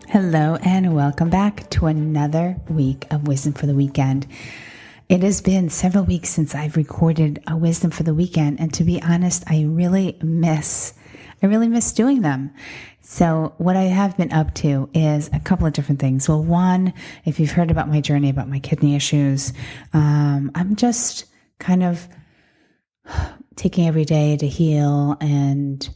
Hello and welcome back to another week of Wisdom for the Weekend. It has been several weeks since I've recorded a Wisdom for the Weekend, and to be honest, I really miss doing them. So what I have been up to is a couple of different things. Well, one, if you've heard about my journey about my kidney issues, I'm just kind of taking every day to heal and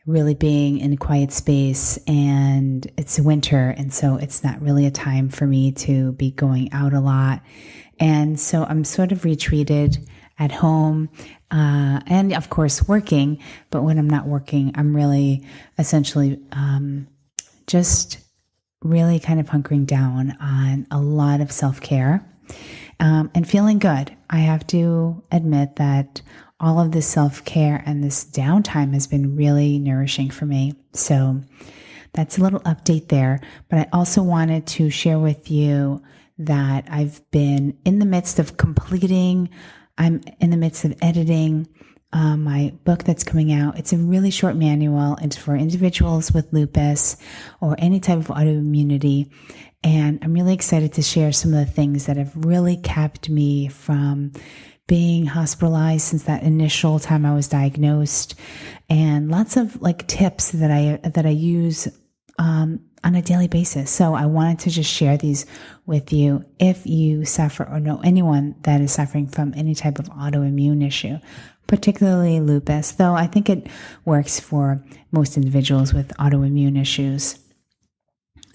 really being in a quiet space, and it's winter, and so it's not really a time for me to be going out a lot. And so I'm sort of retreated at home, and of course working, but when I'm not working, I'm really essentially just really kind of hunkering down on a lot of self-care and feeling good. I have to admit that all of this self-care and this downtime has been really nourishing for me. So that's a little update there. But I also wanted to share with you that I've been in the midst of I'm in the midst of editing my book that's coming out. It's a really short manual. It's for individuals with lupus or any type of autoimmunity. And I'm really excited to share some of the things that have really kept me from being hospitalized since that initial time I was diagnosed, and lots of tips that I use on a daily basis. So I wanted to just share these with you if you suffer or know anyone that is suffering from any type of autoimmune issue, particularly lupus, though I think it works for most individuals with autoimmune issues.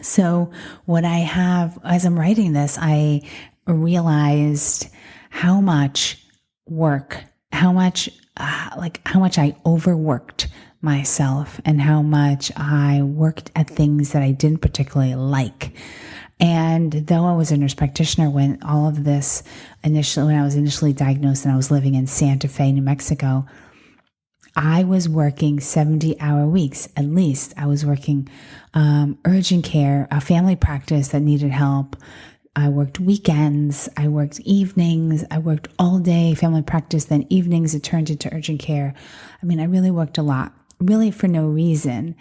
So what I have, as I'm writing this, I realized how much how much I overworked myself and how much I worked at things that I didn't particularly like. And though I was a nurse practitioner when when I was initially diagnosed and I was living in Santa Fe, New Mexico, I was working 70-hour weeks at least. I was working urgent care, a family practice that needed help. I worked weekends, I worked evenings, I worked all day, family practice, then evenings it turned into urgent care. I mean, I really worked a lot, really for no reason.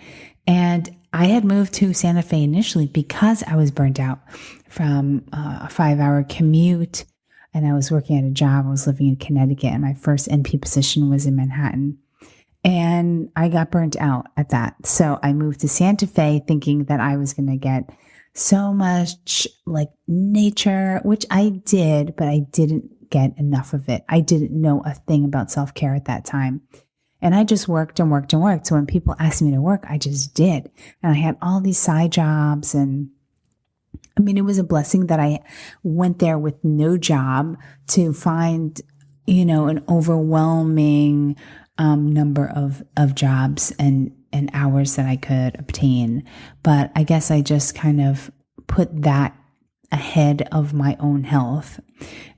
And I had moved to Santa Fe initially because I was burnt out from a 5-hour commute, and I was working at a job. I was living in Connecticut, and my first NP position was in Manhattan. And I got burnt out at that. So I moved to Santa Fe thinking that I was going to get so much nature, which I did, but I didn't get enough of it. I didn't know a thing about self-care at that time. And I just worked and worked and worked. So when people asked me to work, I just did. And I had all these side jobs. And I mean, it was a blessing that I went there with no job to find, an overwhelming number of jobs and hours that I could obtain. But I guess I just kind of put that ahead of my own health.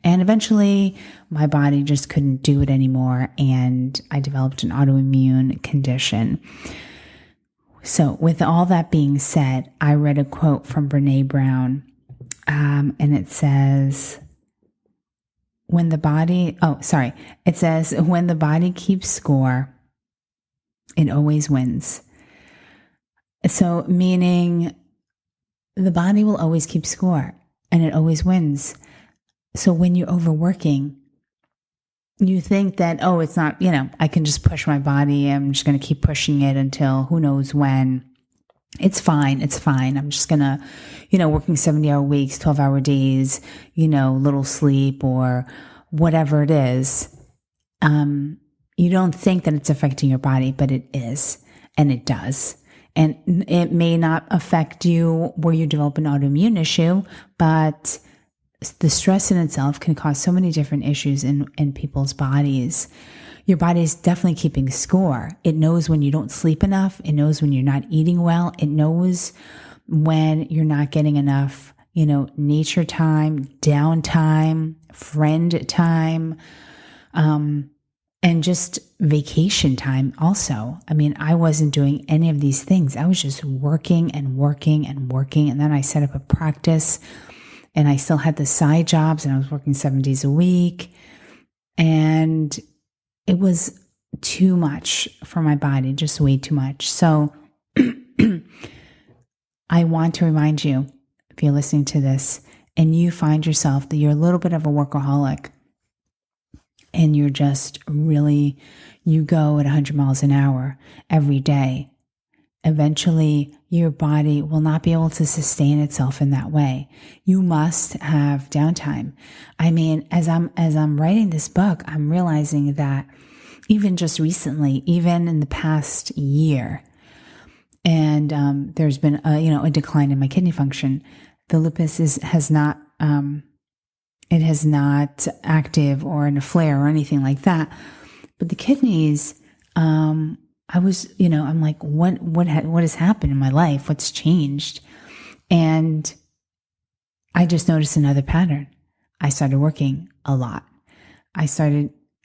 And eventually my body just couldn't do it anymore, and I developed an autoimmune condition. So with all that being said, I read a quote from Brené Brown, and it says, when the body keeps score, it always wins. So meaning the body will always keep score and it always wins. So when you're overworking, you think that, it's not, I can just push my body. I'm just going to keep pushing it until who knows when. It's fine. I'm just going to, working 70-hour weeks, 12-hour days, little sleep or whatever it is. You don't think that it's affecting your body, but it is, and it does. And it may not affect you where you develop an autoimmune issue, but the stress in itself can cause so many different issues in people's bodies. Your body is definitely keeping score. It knows when you don't sleep enough. It knows when you're not eating well. It knows when you're not getting enough, nature time, downtime, friend time, and just vacation time also. I mean, I wasn't doing any of these things. I was just working and working and working. And then I set up a practice, and I still had the side jobs, and I was working 7 days a week. And it was too much for my body, just way too much. So I want to remind you, if you're listening to this and you find yourself that you're a little bit of a workaholic and you're just really, you go at 100 miles an hour every day, eventually your body will not be able to sustain itself in that way. You must have downtime. I mean, as I'm writing this book, I'm realizing that even just recently, even in the past year, and there's been a decline in my kidney function. The lupus has not active or in a flare or anything like that. But the kidneys, I'm like, what has happened in my life? What's changed? And I just noticed another pattern. I started working a lot.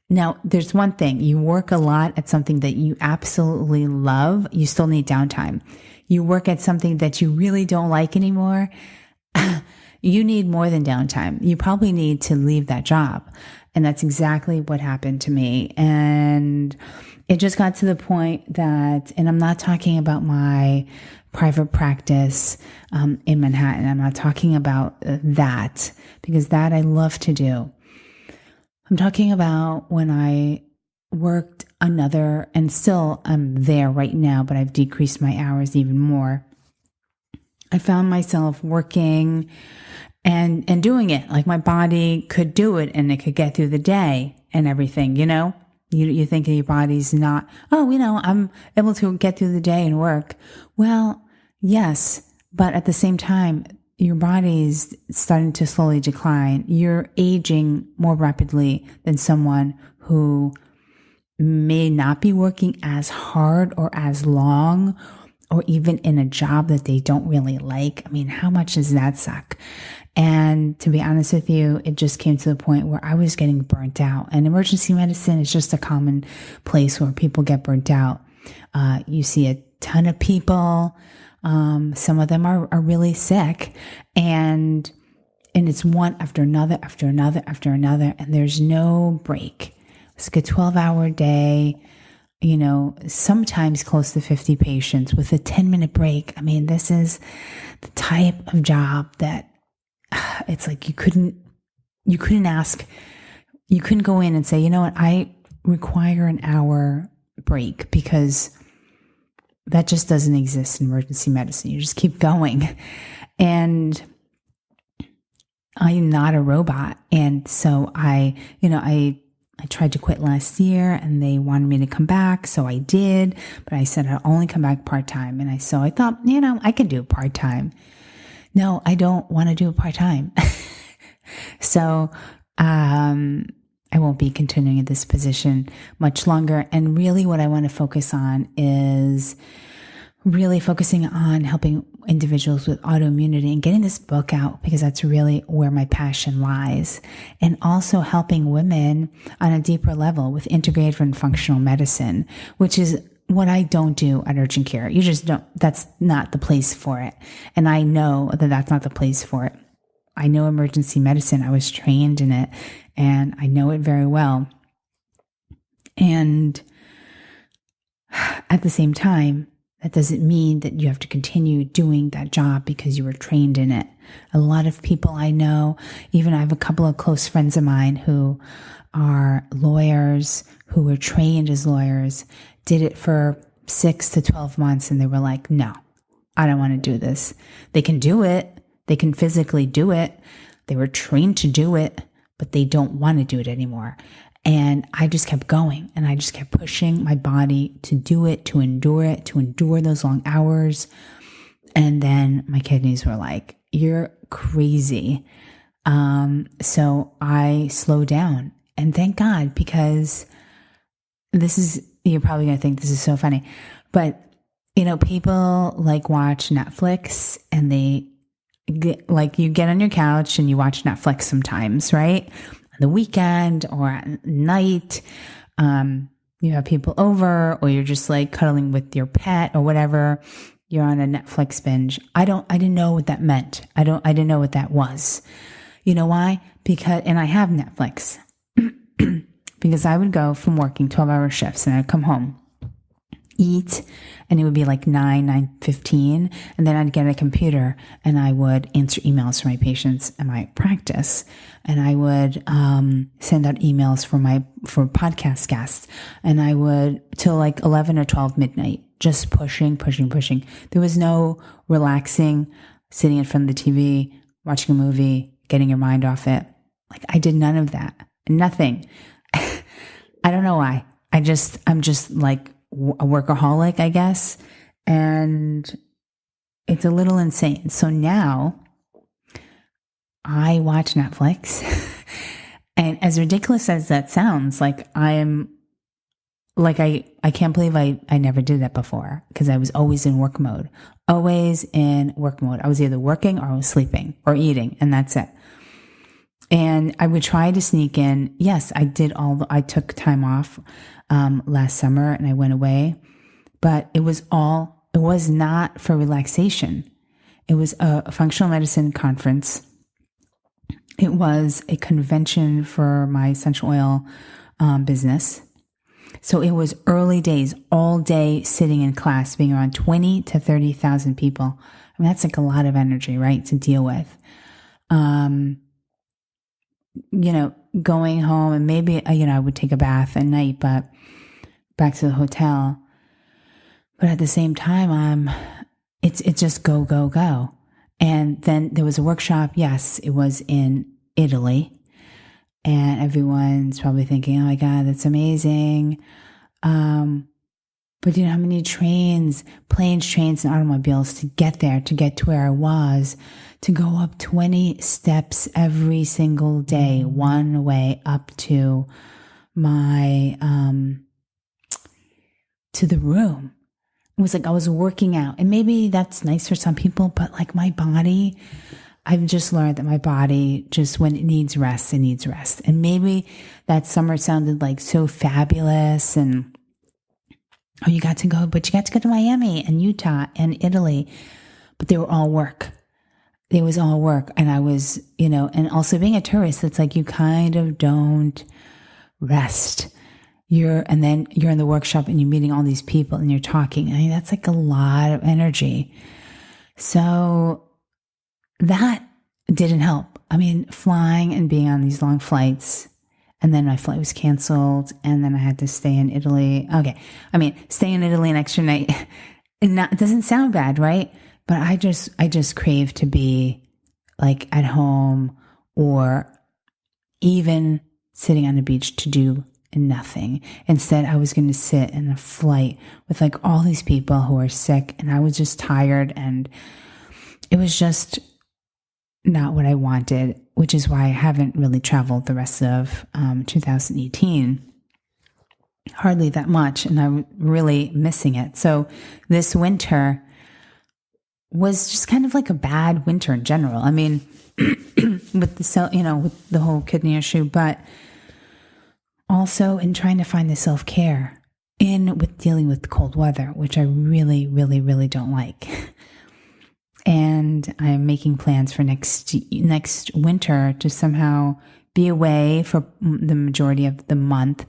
Now, there's one thing. You work a lot at something that you absolutely love. You still need downtime. You work at something that you really don't like anymore. You need more than downtime. You probably need to leave that job. And that's exactly what happened to me. And it just got to the point that, and I'm not talking about my private practice in Manhattan. I'm not talking about that, because that I love to do. I'm talking about when I worked another, and still I'm there right now, but I've decreased my hours even more. I found myself working and doing it like my body could do it and it could get through the day and everything, You think your body's not, I'm able to get through the day and work. Well, yes, but at the same time, your body's starting to slowly decline. You're aging more rapidly than someone who may not be working as hard or as long, or even in a job that they don't really like. I mean, how much does that suck? And to be honest with you, it just came to the point where I was getting burnt out. And emergency medicine is just a common place where people get burnt out. You see a ton of people. Some of them are really sick, and it's one after another, after another, after another, and there's no break. It's like a 12-hour day, sometimes close to 50 patients with a 10-minute break. I mean, this is the type of job that it's like you couldn't go in and say, you know what, I require an hour break, because that just doesn't exist in emergency medicine. You just keep going. And I'm not a robot. And so I tried to quit last year, and they wanted me to come back. So I did, but I said I'll only come back part-time. And I thought, I could do part-time. No, I don't want to do it part-time. So, I won't be continuing in this position much longer. And really what I want to focus on is really focusing on helping individuals with autoimmunity and getting this book out, because that's really where my passion lies. And also helping women on a deeper level with integrative and functional medicine, which is what I don't do at urgent care. You just don't, that's not the place for it. And I know that that's not the place for it. I know emergency medicine. I was trained in it, and I know it very well. And at the same time, that doesn't mean that you have to continue doing that job because you were trained in it. A lot of people I know, even I have a couple of close friends of mine who are lawyers, who were trained as lawyers, did it for 6 to 12 months, and they were like, no, I don't want to do this. They can do it. They can physically do it. They were trained to do it, but they don't want to do it anymore. And I just kept going, and I just kept pushing my body to do it, to endure those long hours. And then my kidneys were like, you're crazy. So I slowed down, and thank God, because you're probably going to think this is so funny, but people like watch Netflix, and they you get on your couch and you watch Netflix sometimes, right? On the weekend or at night, you have people over, or you're just like cuddling with your pet or whatever. You're on a Netflix binge. I didn't know what that meant. I didn't know what that was. You know why? And I have Netflix because I would go from working 12-hour shifts, and I'd come home, eat, and it would be like 9:15. And then I'd get a computer and I would answer emails for my patients in my practice. And I would send out emails for podcast guests. And I would till like 11 or 12 midnight, just pushing. There was no relaxing, sitting in front of the TV, watching a movie, getting your mind off it. Like I did none of that. Nothing. I don't know why. I'm just like a workaholic, I guess. And it's a little insane. So now I watch Netflix. And as ridiculous as that sounds, like I can't believe I never did that before, because I was always in work mode. Always in work mode. I was either working or I was sleeping or eating, and that's it. And I would try to sneak in. Yes, I took time off last summer and I went away, but it was not for relaxation. It was a functional medicine conference. It was a convention for my essential oil business. So it was early days, all day sitting in class, being around 20 to 30,000 people. I mean, that's like a lot of energy, right, to deal with. Going home and maybe, I would take a bath at night, but back to the hotel. But at the same time, it's just go, go, go. And then there was a workshop. Yes, it was in Italy. And everyone's probably thinking, oh my God, that's amazing. But you know how many planes, trains, and automobiles to get there, to get to where I was, to go up 20 steps every single day, one way up to my, to the room. It was like I was working out. And maybe that's nice for some people, but like my body, I've just learned that my body, just when it needs rest, it needs rest. And maybe that summer sounded like so fabulous, and you got to go to Miami and Utah and Italy, but they were all work. It was all work. And I was, and also being a tourist, it's like you kind of don't rest. And then you're in the workshop and you're meeting all these people and you're talking. I mean, that's like a lot of energy. So that didn't help. I mean, flying and being on these long flights, and then my flight was canceled, and then I had to stay in Italy. Okay. I mean, stay in Italy an extra night. It doesn't sound bad, right? But I just crave to be like at home, or even sitting on the beach to do nothing. Instead, I was going to sit in a flight with like all these people who are sick, and I was just tired, and it was just not what I wanted, which is why I haven't really traveled the rest of 2018. Hardly that much, and I'm really missing it. So this winter was just kind of like a bad winter in general. I mean, with the whole kidney issue, but also in trying to find the self-care with dealing with cold weather, which I really, really, really don't like. And I'm making plans for next winter to somehow be away for the majority of the month,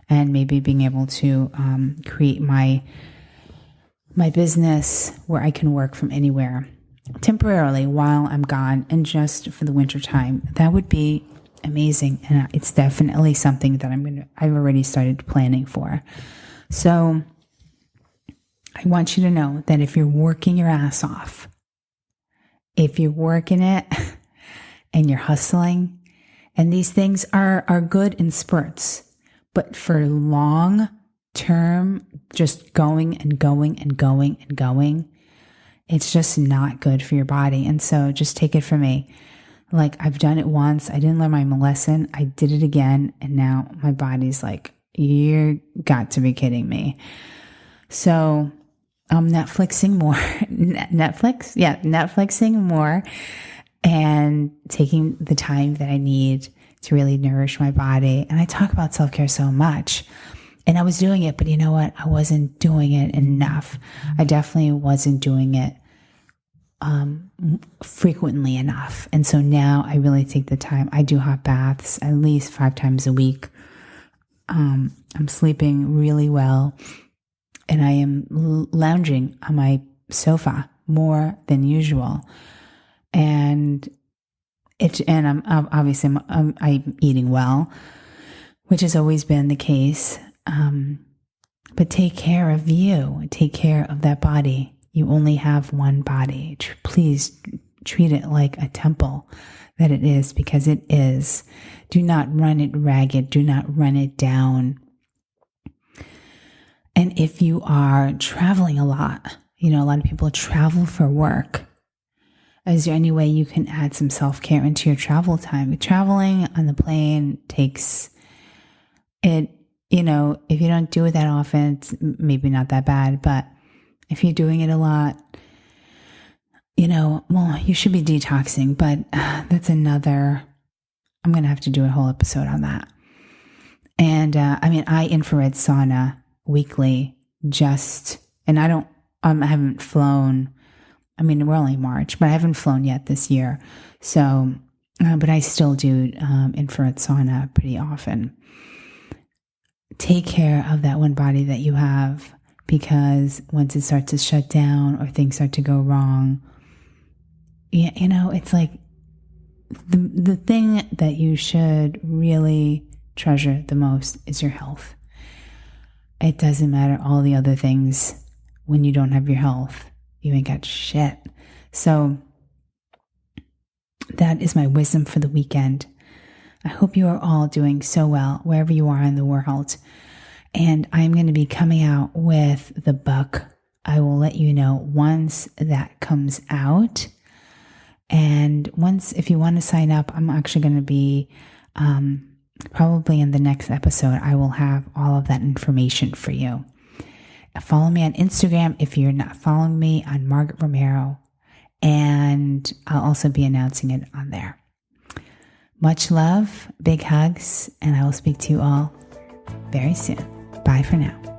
and maybe being able to create my business where I can work from anywhere temporarily while I'm gone, and just for the winter time. That would be amazing, and it's definitely something that I've already started planning for. So I want you to know that if you're working your ass off, if you're working it and you're hustling, and these things are good in spurts, but for long term, just going and going and going and going, it's just not good for your body. And so just take it from me. Like, I've done it once. I didn't learn my lesson. I did it again. And now my body's like, you got to be kidding me. So I'm Netflixing more. Netflixing more, and taking the time that I need to really nourish my body. And I talk about self-care so much, and I was doing it, but you know what? I wasn't doing it enough. I definitely wasn't doing it frequently enough. And so now I really take the time. I do hot baths at least 5 times a week. I'm sleeping really well. and I am lounging on my sofa more than usual. And I'm obviously I'm eating well, which has always been the case. But take care of you. Take care of that body. You only have one body. Please treat it like a temple that it is, because it is. Do not run it ragged. Do not run it down. And if you are traveling a lot, a lot of people travel for work. Is there any way you can add some self-care into your travel time? Traveling on the plane takes it, if you don't do it that often, it's maybe not that bad. But if you're doing it a lot, you should be detoxing. But that's I'm going to have to do a whole episode on that. And I infrared sauna weekly and I haven't flown. We're only March, but I haven't flown yet this year. So, but I still do infrared sauna pretty often. Take care of that one body that you have, because once it starts to shut down or things start to go wrong, it's like the thing that you should really treasure the most is your health. It doesn't matter all the other things. When you don't have your health, you ain't got shit. So that is my wisdom for the weekend. I hope you are all doing so well wherever you are in the world. And I'm going to be coming out with the book. I will let you know once that comes out. And if you want to sign up, I'm actually going to be probably in the next episode. I will have all of that information for you. Follow me on Instagram if you're not following me, on Margaret Romero. And I'll also be announcing it on there. Much love, big hugs, and I will speak to you all very soon. Bye for now.